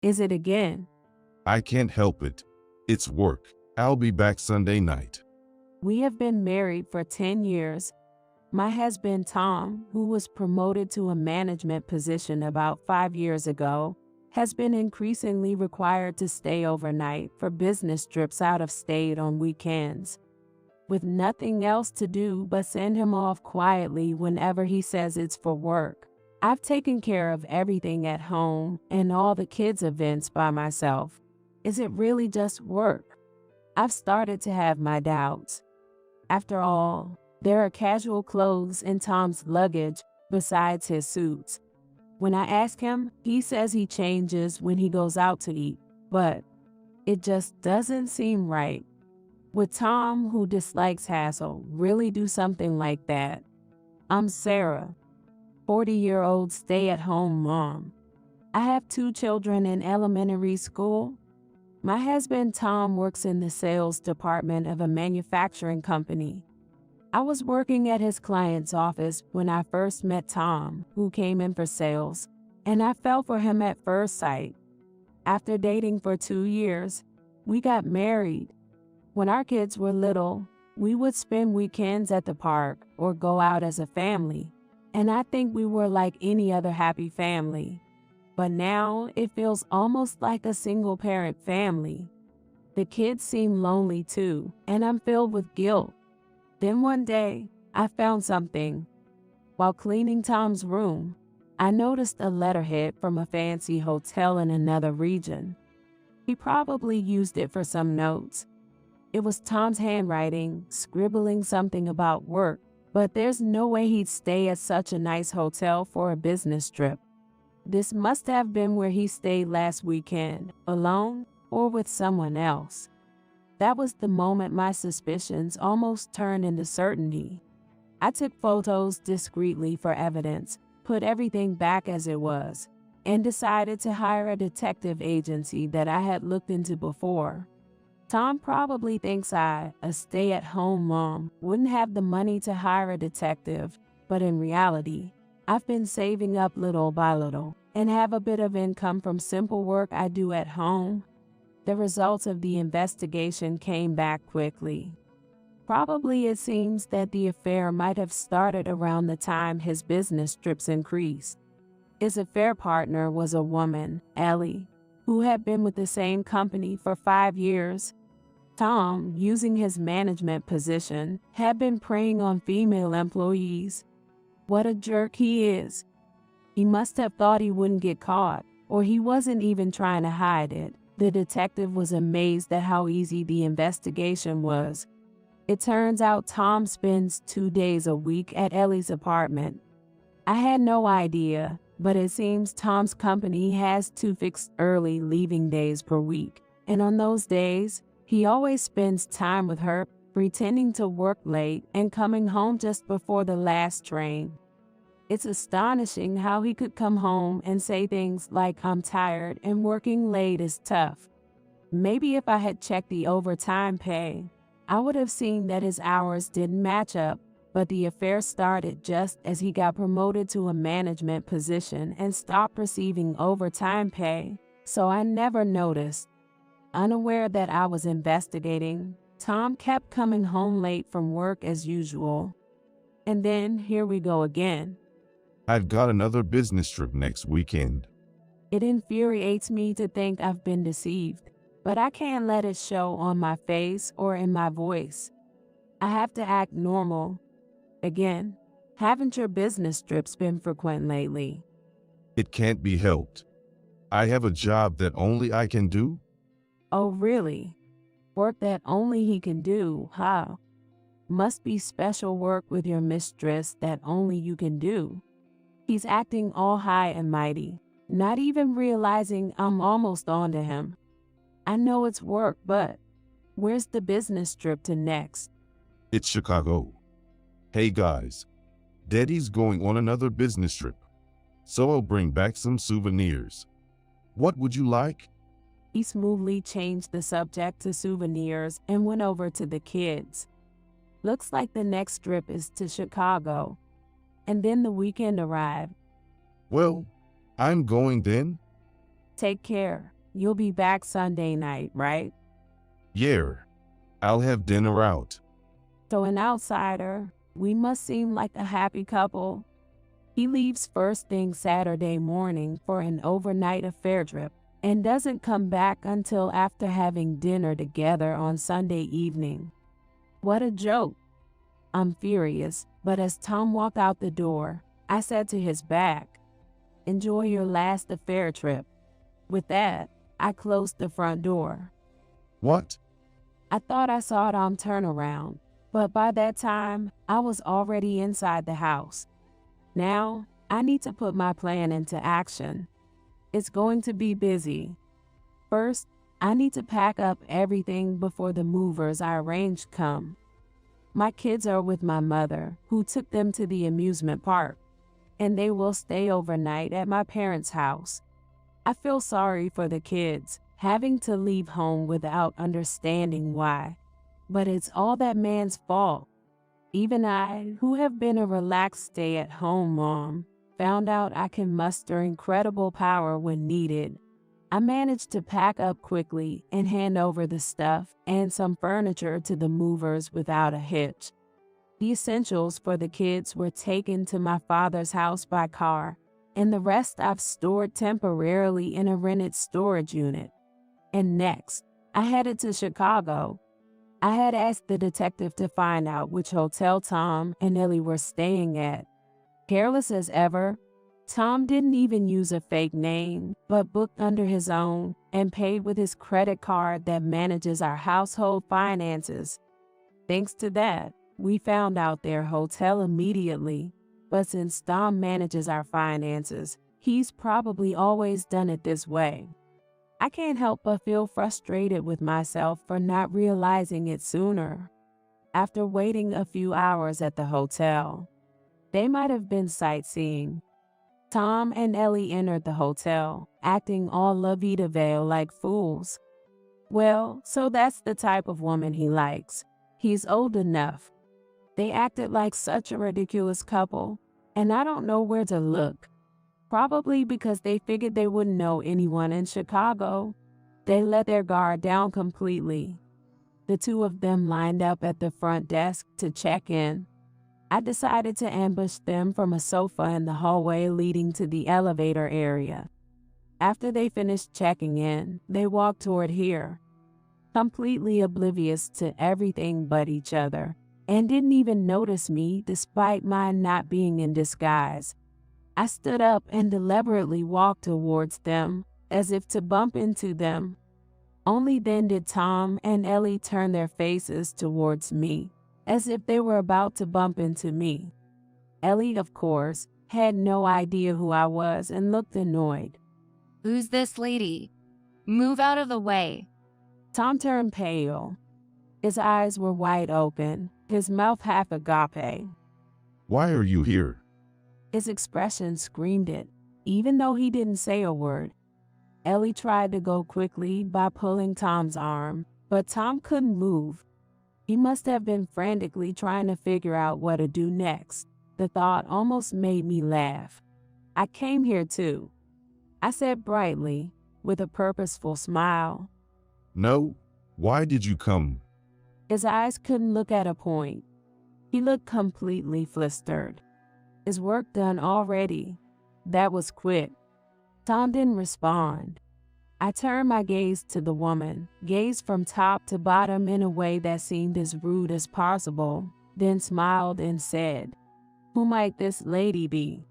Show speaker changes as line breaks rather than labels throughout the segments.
Is it again?
I can't help it. It's work. I'll be back Sunday night.
We have been married for 10 years. My husband, Tom, who was promoted to a management position about 5 years ago, has been increasingly required to stay overnight for business trips out of state on weekends, with nothing else to do but send him off quietly whenever he says it's for work. I've taken care of everything at home and all the kids' events by myself. Is it really just work? I've started to have my doubts. After all, there are casual clothes in Tom's luggage besides his suits. When I ask him, he says he changes when he goes out to eat, but it just doesn't seem right. Would Tom, who dislikes hassle, really do something like that? I'm Sarah, 40-year-old stay-at-home mom. I have 2 children in elementary school. My husband Tom works in the sales department of a manufacturing company. I was working at his client's office when I first met Tom, who came in for sales, and I fell for him at first sight. After dating for 2 years, we got married. When our kids were little, we would spend weekends at the park or go out as a family, and I think we were like any other happy family. But now it feels almost like a single-parent family. The kids seem lonely too, and I'm filled with guilt. Then one day, I found something. While cleaning Tom's room, I noticed a letterhead from a fancy hotel in another region. He probably used it for some notes. It was Tom's handwriting, scribbling something about work, but there's no way he'd stay at such a nice hotel for a business trip. This must have been where he stayed last weekend, alone or with someone else. That was the moment my suspicions almost turned into certainty. I took photos discreetly for evidence, put everything back as it was, and decided to hire a detective agency that I had looked into before. Tom probably thinks I, a stay-at-home mom, wouldn't have the money to hire a detective, but in reality, I've been saving up little by little and have a bit of income from simple work I do at home. The results of the investigation came back quickly. Probably it seems that the affair might have started around the time his business trips increased. His affair partner was a woman, Ellie, who had been with the same company for 5 years. Tom, using his management position, had been preying on female employees. What a jerk he is. He must have thought he wouldn't get caught, or he wasn't even trying to hide it. The detective was amazed at how easy the investigation was. It turns out Tom spends 2 days a week at Ellie's apartment. I had no idea, but it seems Tom's company has 2 fixed early leaving days per week, and on those days, he always spends time with her, pretending to work late and coming home just before the last train. It's astonishing how he could come home and say things like, "I'm tired and working late is tough." Maybe if I had checked the overtime pay, I would have seen that his hours didn't match up, but the affair started just as he got promoted to a management position and stopped receiving overtime pay, so I never noticed. Unaware that I was investigating, Tom kept coming home late from work as usual. And then here we go again.
I've got another business trip next weekend.
It infuriates me to think I've been deceived, but I can't let it show on my face or in my voice. I have to act normal. Again, haven't your business trips been frequent lately?
It can't be helped. I have a job that only I can do.
Oh, really? Work that only he can do, huh? Must be special work with your mistress that only you can do. He's acting all high and mighty, not even realizing I'm almost on to him. I know it's work, but where's the business trip to next?
It's Chicago. Hey guys, Daddy's going on another business trip, so I'll bring back some souvenirs. What would you like?
He smoothly changed the subject to souvenirs and went over to the kids. Looks like the next trip is to Chicago. And then the weekend arrived.
Well, I'm going then.
Take care. You'll be back Sunday night, right?
Yeah, I'll have dinner out.
So an outsider, we must seem like a happy couple. He leaves first thing Saturday morning for an overnight affair trip and doesn't come back until after having dinner together on Sunday evening. What a joke. I'm furious, but as Tom walked out the door, I said to his back, "Enjoy your last affair trip." With that, I closed the front door.
What?
I thought I saw Tom turn around, but by that time, I was already inside the house. Now, I need to put my plan into action. It's going to be busy. First, I need to pack up everything before the movers I arranged come. My kids are with my mother, who took them to the amusement park, and they will stay overnight at my parents' house. I feel sorry for the kids, having to leave home without understanding why. But it's all that man's fault. Even I, who have been a relaxed stay-at-home mom, found out I can muster incredible power when needed. I managed to pack up quickly and hand over the stuff and some furniture to the movers without a hitch. The essentials for the kids were taken to my father's house by car, and the rest I've stored temporarily in a rented storage unit. And next, I headed to Chicago. I had asked the detective to find out which hotel Tom and Ellie were staying at. Careless as ever, Tom didn't even use a fake name, but booked under his own and paid with his credit card that manages our household finances. Thanks to that, we found out their hotel immediately. But since Tom manages our finances, he's probably always done it this way. I can't help but feel frustrated with myself for not realizing it sooner. After waiting a few hours at the hotel, they might have been sightseeing. Tom and Ellie entered the hotel, acting all lovey-dovey like fools. Well, so that's the type of woman he likes. He's old enough. They acted like such a ridiculous couple, and I don't know where to look. Probably because they figured they wouldn't know anyone in Chicago. They let their guard down completely. The two of them lined up at the front desk to check in. I decided to ambush them from a sofa in the hallway leading to the elevator area. After they finished checking in, they walked toward here, completely oblivious to everything but each other, and didn't even notice me despite my not being in disguise. I stood up and deliberately walked towards them, as if to bump into them. Only then did Tom and Ellie turn their faces towards me, as if they were about to bump into me. Ellie, of course, had no idea who I was and looked annoyed.
"Who's this lady? Move out of the way."
Tom turned pale. His eyes were wide open, his mouth half agape.
Why are you here?
His expression screamed it, even though he didn't say a word. Ellie tried to go quickly by pulling Tom's arm, but Tom couldn't move. He must have been frantically trying to figure out what to do next. The thought almost made me laugh. "I came here too," I said brightly, with a purposeful smile.
No, why did you come?
His eyes couldn't look at a point. He looked completely flustered. Is work done already? That was quick. Tom didn't respond. I turned my gaze to the woman, gazed from top to bottom in a way that seemed as rude as possible, then smiled and said, "Who might this lady be?"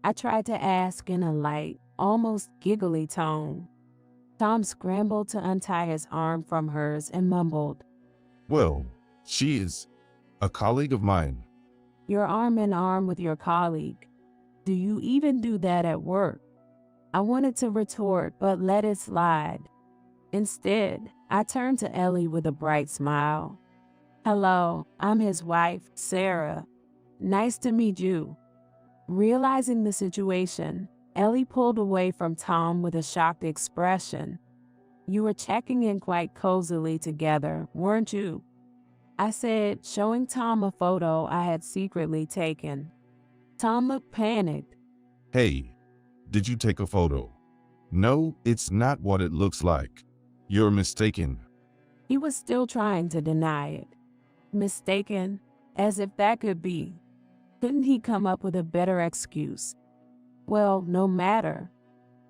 I tried to ask in a light, almost giggly tone. Tom scrambled to untie his arm from hers and mumbled,
Well, she is a colleague of mine.
"You're arm in arm with your colleague. Do you even do that at work?" I wanted to retort, but let it slide. Instead, I turned to Ellie with a bright smile. "Hello, I'm his wife, Sarah. Nice to meet you." Realizing the situation, Ellie pulled away from Tom with a shocked expression. "You were checking in quite cozily together, weren't you?" I said, showing Tom a photo I had secretly taken. Tom looked panicked.
Hey, did you take a photo? No, it's not what it looks like. You're mistaken.
He was still trying to deny it. Mistaken? As if that could be. Couldn't he come up with a better excuse? Well, no matter.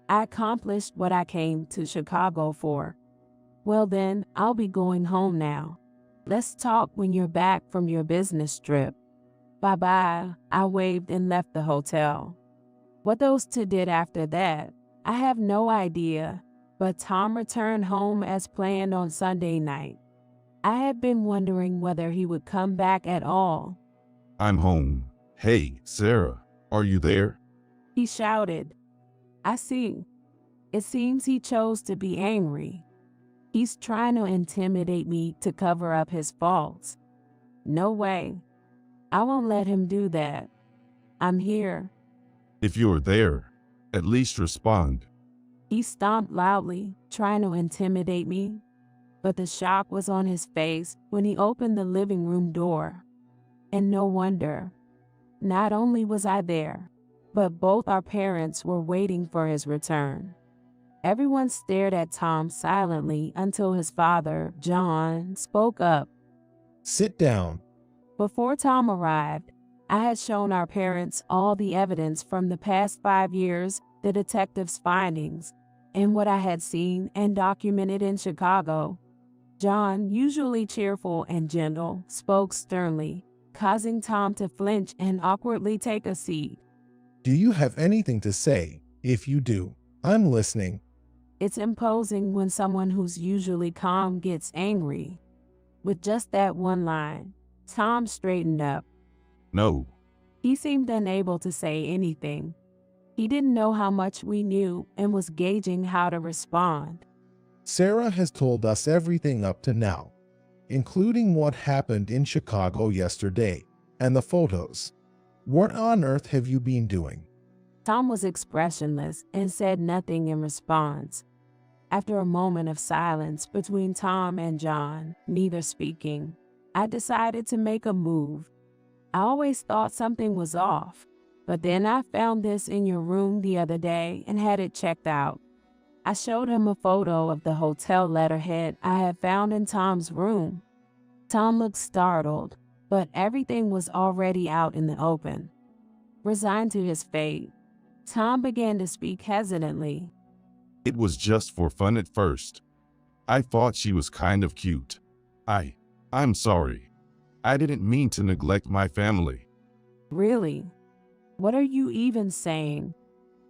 I accomplished what I came to Chicago for. Well then, I'll be going home now. Let's talk when you're back from your business trip. Bye-bye. I waved and left the hotel. What those two did after that, I have no idea, but Tom returned home as planned on Sunday night. I had been wondering whether he would come back at all.
I'm home. Hey, Sarah, are you there?
He shouted. I see. It seems he chose to be angry. He's trying to intimidate me to cover up his faults. No way. I won't let him do that. I'm here.
If you're there, at least respond.
He stomped loudly, trying to intimidate me, but the shock was on his face when he opened the living room door. And no wonder. Not only was I there, but both our parents were waiting for his return. Everyone stared at Tom silently until his father, John, spoke up.
Sit down.
Before Tom arrived, I had shown our parents all the evidence from the past 5 years, the detective's findings, and what I had seen and documented in Chicago. John, usually cheerful and gentle, spoke sternly, causing Tom to flinch and awkwardly take a seat.
Do you have anything to say? If you do, I'm listening.
It's imposing when someone who's usually calm gets angry. With just that one line, Tom straightened up.
No.
He seemed unable to say anything. He didn't know how much we knew and was gauging how to respond.
Sarah has told us everything up to now, including what happened in Chicago yesterday and the photos. What on earth have you been doing?
Tom was expressionless and said nothing in response. After a moment of silence between Tom and John, neither speaking, I decided to make a move. I always thought something was off, but then I found this in your room the other day and had it checked out. I showed him a photo of the hotel letterhead I had found in Tom's room. Tom looked startled, but everything was already out in the open. Resigned to his fate, Tom began to speak hesitantly.
It was just for fun at first. I thought she was kind of cute. I'm sorry. I didn't mean to neglect my family.
Really? What are you even saying?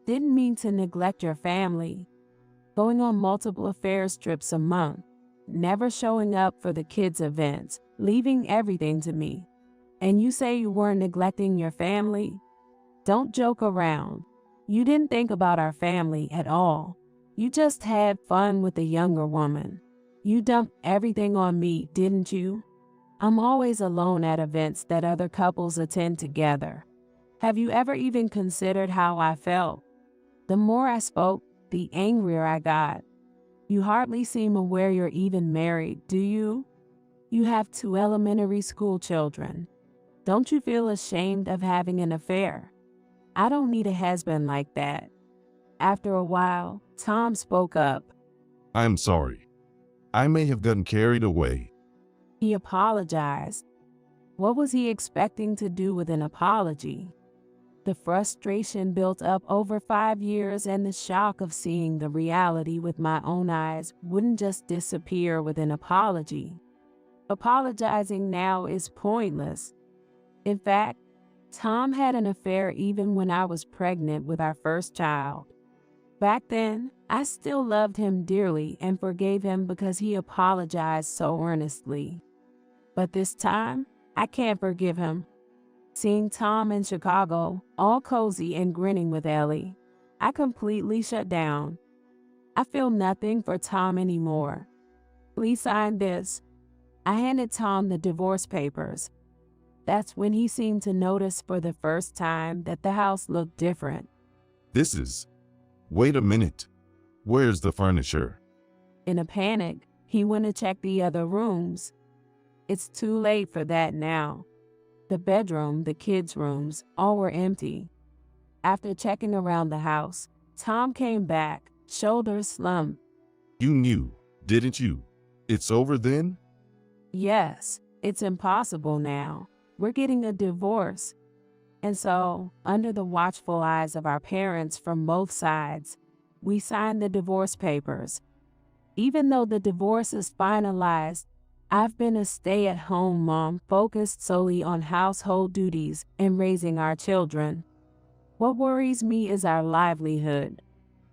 Didn't mean to neglect your family. Going on multiple affairs trips a month, never showing up for the kids' events, leaving everything to me. And you say you weren't neglecting your family? Don't joke around. You didn't think about our family at all. You just had fun with the younger woman. You dumped everything on me, didn't you? I'm always alone at events that other couples attend together. Have you ever even considered how I felt? The more I spoke, the angrier I got. You hardly seem aware you're even married, do you? You have 2 elementary school children. Don't you feel ashamed of having an affair? I don't need a husband like that. After a while, Tom spoke up.
I'm sorry. I may have gotten carried away.
He apologized. What was he expecting to do with an apology? The frustration built up over 5 years and the shock of seeing the reality with my own eyes wouldn't just disappear with an apology. Apologizing now is pointless. In fact, Tom had an affair even when I was pregnant with our first child. Back then, I still loved him dearly and forgave him because he apologized so earnestly. But this time, I can't forgive him. Seeing Tom in Chicago, all cozy and grinning with Ellie, I completely shut down. I feel nothing for Tom anymore. Please sign this. I handed Tom the divorce papers. That's when he seemed to notice for the first time that the house looked different.
Wait a minute. Where's the furniture?
In a panic, he went to check the other rooms. It's too late for that now. The bedroom, the kids' rooms, all were empty. After checking around the house, Tom came back, shoulders slumped.
You knew, didn't you? It's over then?
Yes, it's impossible now. We're getting a divorce. And so, under the watchful eyes of our parents from both sides, we signed the divorce papers. Even though the divorce is finalized, I've been a stay-at-home mom focused solely on household duties and raising our children. What worries me is our livelihood.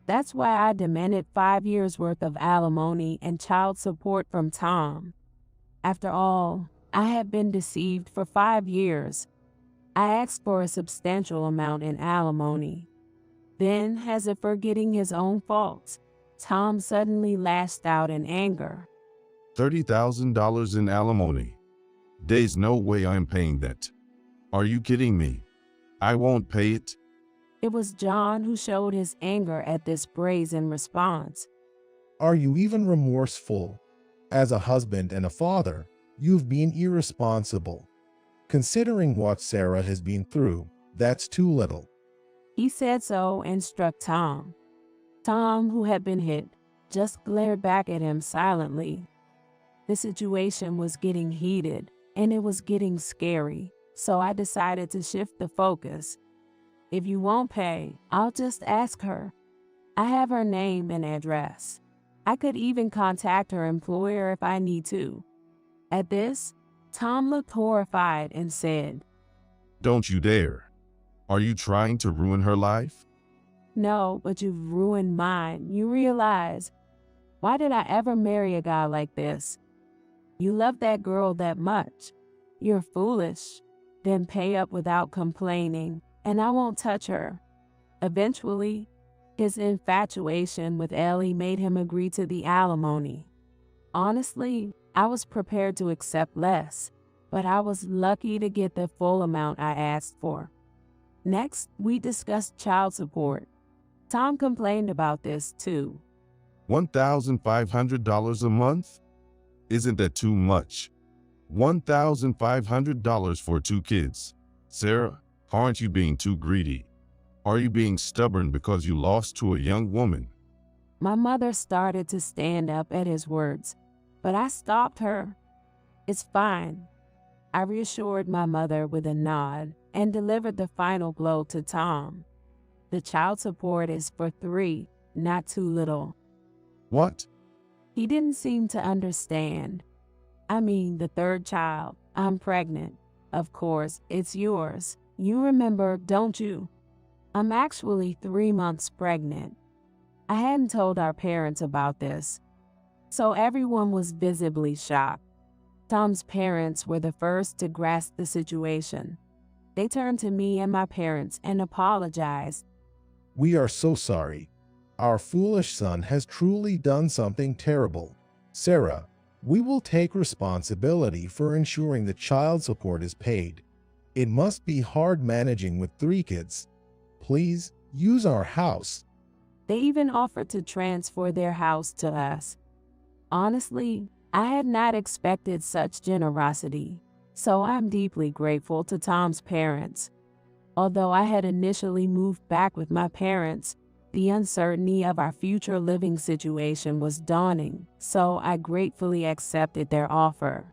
That's why I demanded 5 years' worth of alimony and child support from Tom. After all, I had been deceived for 5 years. I asked for a substantial amount in alimony. Then, as if forgetting his own faults, Tom suddenly lashed out in anger.
$30,000 in alimony. There's no way I'm paying that. Are you kidding me? I won't pay it.
It was John who showed his anger at this brazen response.
Are you even remorseful? As a husband and a father, you've been irresponsible. Considering what Sarah has been through, that's too little.
He said so and struck Tom. Tom, who had been hit, just glared back at him silently. The situation was getting heated, and it was getting scary, so I decided to shift the focus. If you won't pay, I'll just ask her. I have her name and address. I could even contact her employer if I need to. At this, Tom looked horrified and said,
Don't you dare. Are you trying to ruin her life?
No, but you've ruined mine. You realize, why did I ever marry a guy like this? You love that girl that much. You're foolish. Then pay up without complaining, and I won't touch her. Eventually, his infatuation with Ellie made him agree to the alimony. Honestly, I was prepared to accept less, but I was lucky to get the full amount I asked for. Next, we discussed child support. Tom complained about this too.
$1,500 a month? Isn't that too much? $1,500 for 2 kids. Sarah, aren't you being too greedy? Are you being stubborn because you lost to a young woman?
My mother started to stand up at his words, but I stopped her. It's fine. I reassured my mother with a nod and delivered the final blow to Tom. The child support is for 3, not too little.
What?
He didn't seem to understand. I mean, the 3rd child. I'm pregnant. Of course, it's yours. You remember, don't you? I'm actually 3 months pregnant. I hadn't told our parents about this, so everyone was visibly shocked. Tom's parents were the first to grasp the situation. They turned to me and my parents and apologized.
We are so sorry. Our foolish son has truly done something terrible. Sarah, we will take responsibility for ensuring the child support is paid. It must be hard managing with 3 kids. Please, use our house.
They even offered to transfer their house to us. Honestly, I had not expected such generosity, so I'm deeply grateful to Tom's parents. Although I had initially moved back with my parents, the uncertainty of our future living situation was dawning, so I gratefully accepted their offer.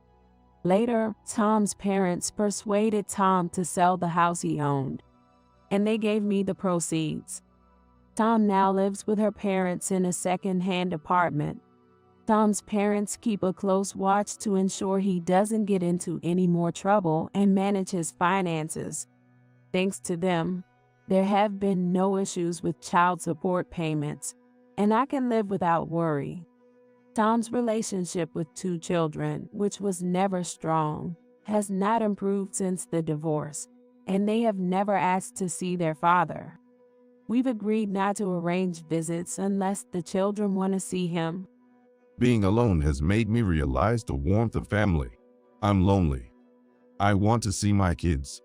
Later, Tom's parents persuaded Tom to sell the house he owned, and they gave me the proceeds. Tom now lives with her parents in a second-hand apartment. Tom's parents keep a close watch to ensure he doesn't get into any more trouble and manage his finances. Thanks to them, there have been no issues with child support payments, and I can live without worry. Tom's relationship with 2 children, which was never strong, has not improved since the divorce, and they have never asked to see their father. We've agreed not to arrange visits unless the children want to see him.
Being alone has made me realize the warmth of family. I'm lonely. I want to see my kids.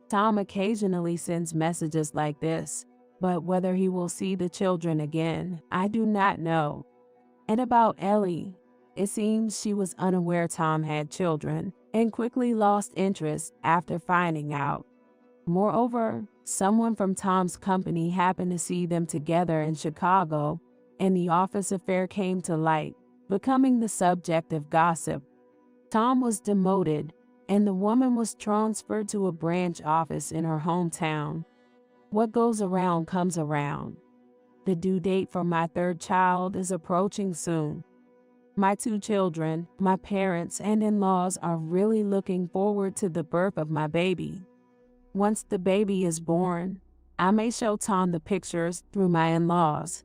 Tom occasionally sends messages like this, but whether he will see the children again, I do not know. And about Ellie, it seems she was unaware Tom had children and quickly lost interest after finding out. Moreover, someone from Tom's company happened to see them together in Chicago, and the office affair came to light, becoming the subject of gossip. Tom was demoted, and the woman was transferred to a branch office in her hometown. What goes around comes around. The due date for my third child is approaching soon. My two children, my parents and in-laws are really looking forward to the birth of my baby. Once the baby is born, I may show Tom the pictures through my in-laws.